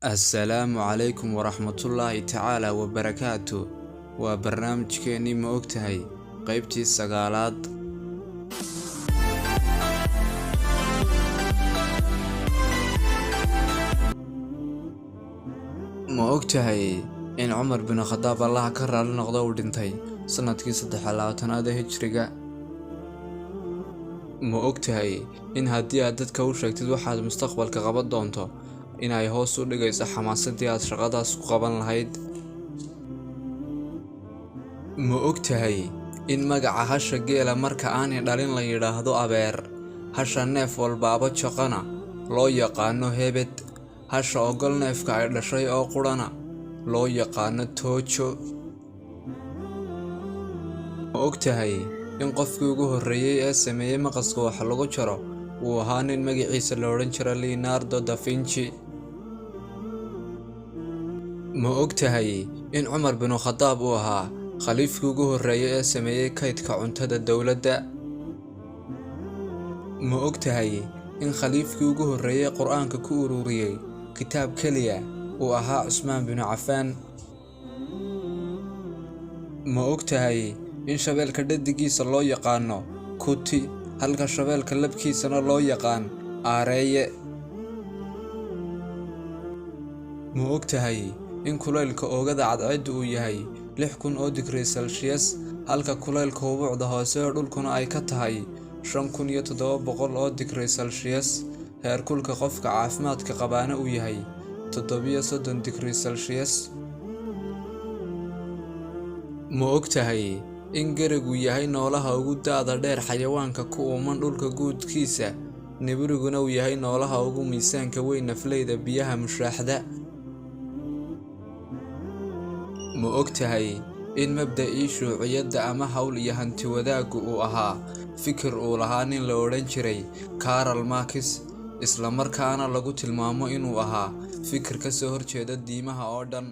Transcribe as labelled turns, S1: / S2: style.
S1: السلام عليكم ورحمة الله تعالى وبركاته. وبرنامجكيني ما ogtahay qaybtii sagaalaad. ma ogtahay in Cumar bin Khadaab Allah ka raali noqdo uu dhintay sanadkii 23aad ee Hijriga. ma ogtahay in haddii aad dadka u sheegtid waxaad mustaqbalka qaban doonto inay hoos u dhigayso xamaasadii aad shaqadaas ku qaban lahayd. ma ogtahay in magaca hasha geela marka aanay dhalin la yiraahdo abeer, hasha neef walbaaba joqana loo yaqaano hebed, hasha ogol neefka ay dhashay oo qurana loo yaqaano toojo. ma ogtahay in qofkii ugu horreeyay ee sameeyay maqaska wax lagu jaro uu ahaa nin magaciisa la odhan jiray Leonardo da Vinci. ma ogtahay in Cumar bin Khadaab uu ahaa khaliifkii ugu horreeyay ee sameeyay kaydka cuntada dawladda. ma ogtahay in khaliifkii ugu horreeyay Qur'aanka ku ururiyay kitaab kaliya uu ahaa Cusmaan bin Affan. ma ogtahay in shabeelka dhadigiisa loo yaqaano kuti halka shabeelka labkiisana loo yaqaan aareeye. ma ogtahay in kulaylka oogada cadceeddu uu yahay 6000 digrii Celsius halka kulaylka ubuucda hoose ee dhulkuna ay ka tahay 5700 digrii Celsius. heerkulka qofka caafimaadka qabaana uu yahay 37 digrii Celsius. ma ogtahay in garigu yahay noolaha ugu da'da dheer xayawaanka ku uuman dhulka guudkiisa, nibiriguna uu yahay noolaha ugu miisaanka weyn nafleyda biyaha mushaaxda. ma ogtahay in mabda'ii shuuciyadda ama hawl iyo hanti wadaaggu uu ahaa fikir uu lahaa nin la odhan jiray Karl Marx, isla markaana lagu tilmaamo inuu ahaa fikir ka soo horjeeda diimaha oo dhan.